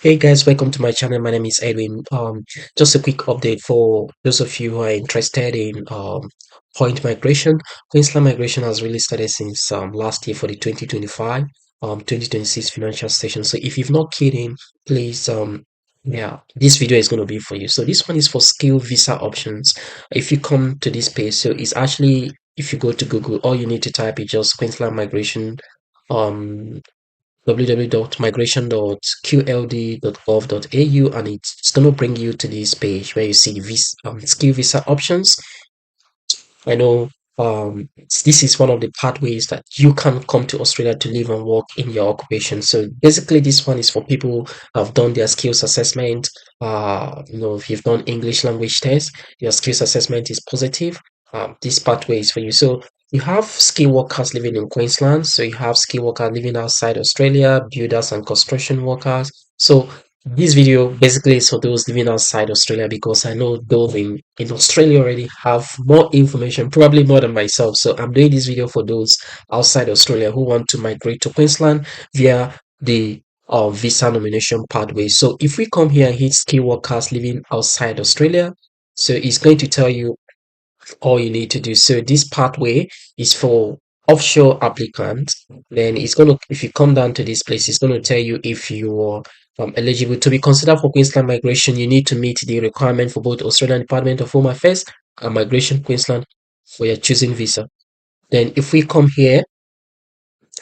Hey guys, welcome to my channel. My name is Edwin. Just a quick update for those of you who are interested in point migration. Queensland migration has really started since last year for the 2025 2026 financial session. So if you've not keyed in, please yeah, this video is going to be for you. So this one is for skill visa options. If you come to this page, so it's actually, if you go to Google, all you need to type is just Queensland migration um www.migration.qld.gov.au, and it's going to bring you to this page where you see skill visa options. I know this is one of the pathways that you can come to Australia to live and work in your occupation. So basically, this one is for people who have done their skills assessment. If you've done English language test, your skills assessment is positive. This pathway is for you. So you have skilled workers living in Queensland. So you have skilled workers living outside Australia, builders and construction workers. So this video basically is for those living outside Australia because I know those in Australia already have more information, probably more than myself. So I'm doing this video for those outside Australia who want to migrate to Queensland via the visa nomination pathway. So if we come here and hit skilled workers living outside Australia, so it's going to tell you all you need to do. So this pathway is for offshore applicants. Then it's going to, if you come down to this place, it's going to tell you if you're eligible to be considered for Queensland migration. You need to meet the requirement for both Australian Department of Home Affairs and Migration Queensland for your choosing visa. Then if we come here,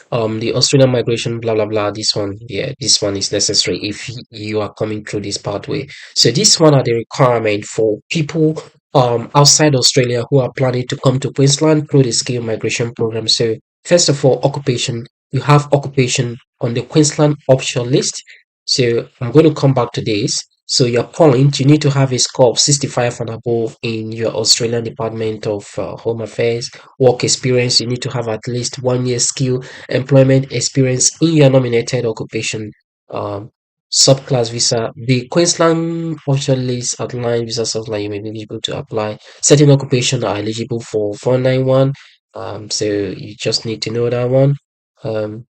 the Australian migration, blah blah blah. This one, yeah, this one is necessary if you are coming through this pathway. So this one are the requirement for people outside Australia who are planning to come to Queensland through the skilled migration program. So first of all, occupation. You have occupation on the Queensland option list. So I'm going to come back to this. So your point, you need to have a score of 65 and above in your Australian Department of Home Affairs. Work experience, you need to have at least 1 year skill employment experience in your nominated occupation. Um, Subclass visa. The Queensland option list outline visa subclass you may be eligible to apply. Certain occupation are eligible for 491. So you just need to know that one. Um,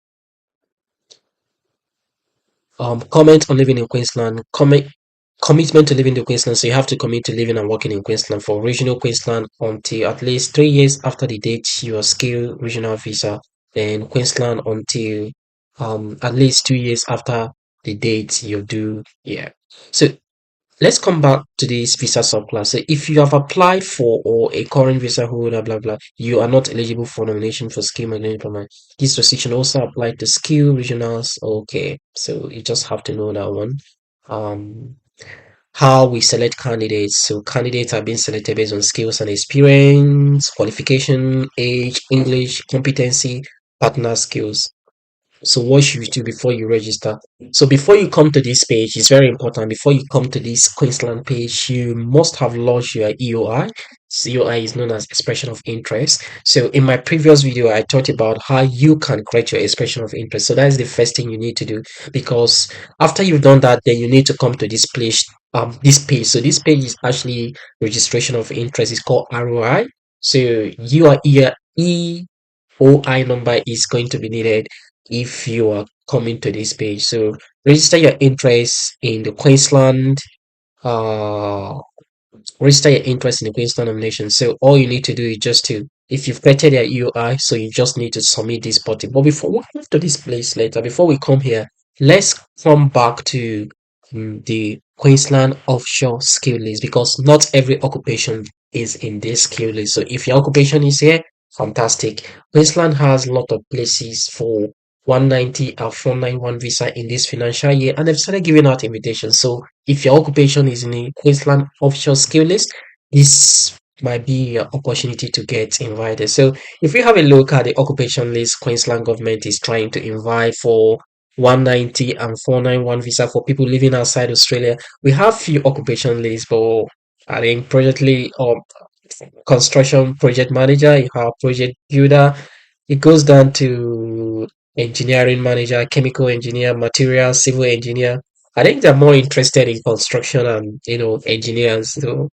Comment on living in Queensland. Commitment to living in Queensland. So you have to commit to living and working in Queensland for regional Queensland until at least 3 years after the date your skill regional visa. Then Queensland until at least 2 years after the date you do. Yeah. So let's come back to this visa subclass. So if you have applied for or a current visa holder, blah blah, you are not eligible for nomination for skill migration program. This restriction also apply to skill regionals. Okay, so you just have to know that one. Um, how we select candidates. So candidates are being selected based on skills and experience, qualification, age, English, competency, partner skills. So what should you do before you register? So before you come to this page, it's very important. Before you come to this Queensland page, you must have launched your EOI. EOI is known as expression of interest. So in my previous video, I talked about how you can create your expression of interest. So that's the first thing you need to do, because after you've done that, then you need to come to this place, this page. So this page is actually registration of interest. It's called ROI. So your EOI number is going to be needed if you are coming to this page. So register your interest in the Queensland, uh, register your interest in the Queensland nomination. So all you need to do is just to, if you've created your UI, so you just need to submit this button. But before we move to this place later, before we come here, let's come back to the Queensland offshore skill list, because not every occupation is in this skill list. So if your occupation is here, fantastic. Queensland has a lot of places for 190 and 491 visa in this financial year, and they've started giving out invitations. So if your occupation is in a Queensland offshore skill list, this might be your opportunity to get invited. So if we have a look at the occupation list, Queensland government is trying to invite for 190 and 491 visa for people living outside Australia. We have few occupation lists, but I think project lead or construction project manager, you have project builder. It goes down to engineering manager, chemical engineer, material, civil engineer. I think they're more interested in construction and engineers. So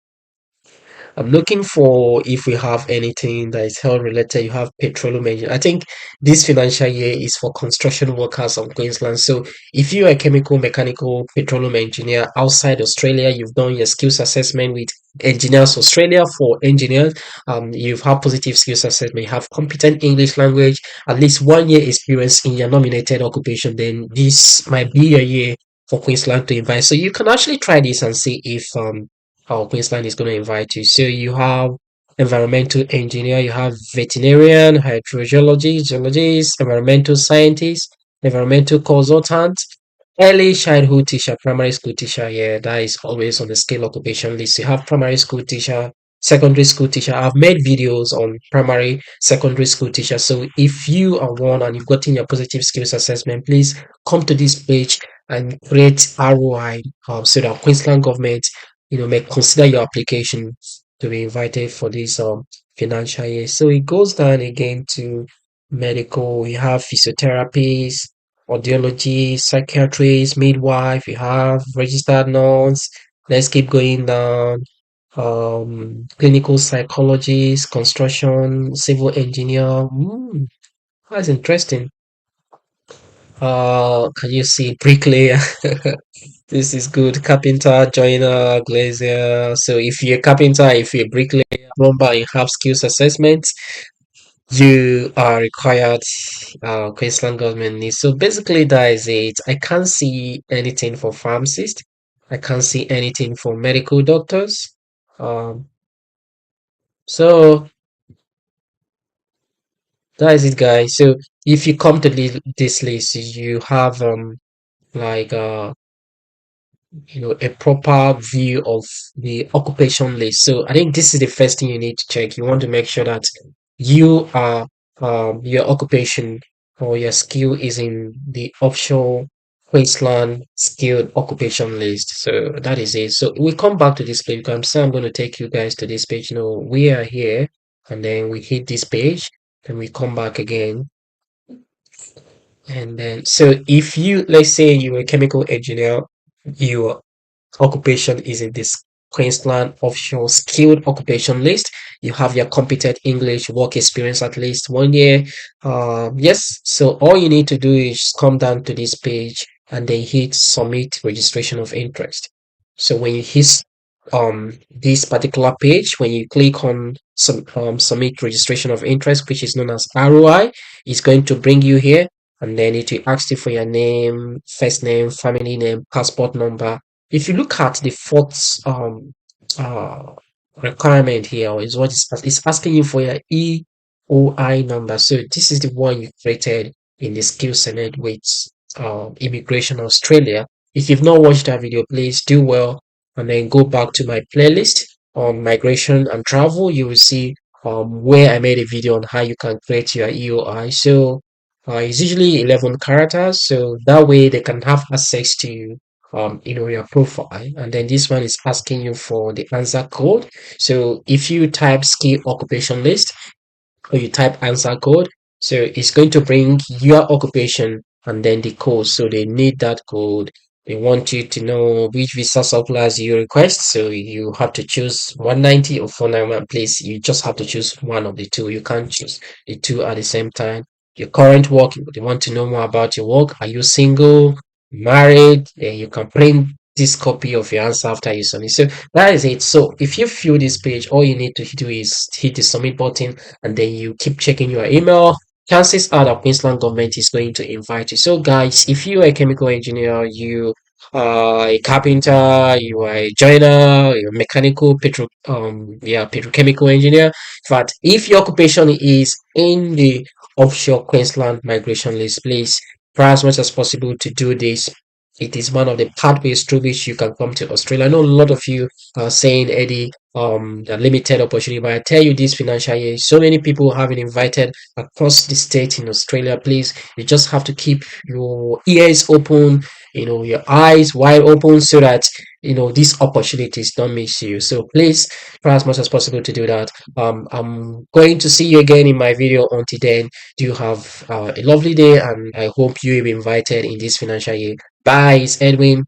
I'm looking for if we have anything that is health related. You have petroleum engineer. I think this financial year is for construction workers of Queensland. So if you're a chemical, mechanical, petroleum engineer outside Australia, you've done your skills assessment with Engineers Australia for engineers. You've had positive skills assessment. You have competent English language, at least 1 year experience in your nominated occupation. Then this might be a year for Queensland to invite. So you can actually try this and see if how Queensland is going to invite you. So you have environmental engineer, you have veterinarian, hydrogeology, geologist, environmental scientist, environmental consultant, early childhood teacher, primary school teacher. Yeah, that is always on the scale occupation list. You have primary school teacher, secondary school teacher. I've made videos on primary, secondary school teacher. So if you are one and you've gotten your positive skills assessment, please come to this page and create ROI so that Queensland government, may consider your application to be invited for this financial year. So it goes down again to medical. We have physiotherapists, audiology, psychiatrist, midwife, you have registered nurse. Let's keep going down. Clinical psychologist, construction, civil engineer. That's interesting. Can you see bricklayer? This is good. Carpenter, joiner, glazier. So if you're a carpenter, if you're a bricklayer, plumber, you have skills assessment, you are required Queensland government needs. So basically that is it. I can't see anything for pharmacists. I can't see anything for medical doctors. Um so that is it, guys. So if you come to this list, you have like a proper view of the occupation list. So I think this is the first thing you need to check. You want to make sure that you are your occupation or your skill is in the offshore Queensland skilled occupation list. So that is it. So we come back to this page because I'm going to take you guys to this page. We are here and then we hit this page, then we come back again. And then, so if you, let's say you're a chemical engineer, you occupation is in this Queensland offshore skilled occupation list. You have your competent English work experience at least 1 year. Yes, so all you need to do is come down to this page and then hit submit registration of interest. So when you hit this particular page, when you click on submit registration of interest, which is known as ROI, it's going to bring you here and then it will ask you for your name, first name, family name, passport number. If you look at the fourth uh requirement here, is what it's asking you for your EOI number. So this is the one you created in the skill select with Immigration Australia. If you've not watched that video, please do well and then go back to my playlist on migration and travel. You will see where I made a video on how you can create your EOI. So it's usually 11 characters, so that way they can have access to your profile. And then this one is asking you for the answer code. So if you type skill occupation list or you type answer code, so it's going to bring your occupation and then the code. So they need that code. They want you to know which visa subclass you request. So you have to choose 190 or 491. Please, you just have to choose one of the two. You can't choose the two at the same time. Your current work, they want to know more about your work. Are you single, married? Then you can print this copy of your answer after you submit. So that is it. So if you fill this page, all you need to do is hit the submit button and then you keep checking your email. Chances are that Queensland government is going to invite you. So guys, if you are a chemical engineer, you are a carpenter, you are a joiner, you're a mechanical petrochemical engineer. But if your occupation is in the offshore Queensland migration list, please try as much as possible to do this. It is one of the pathways through which you can come to Australia. I know a lot of you are saying, Eddie, a limited opportunity, but I tell you this financial year, so many people have been invited across the state in Australia. Please, you just have to keep your ears open, your eyes wide open so that these opportunities don't miss you. So please try as much as possible to do that. I'm going to see you again in my video. Until then, do have a lovely day, and I hope you will be invited in this financial year. Bye, it's Edwin.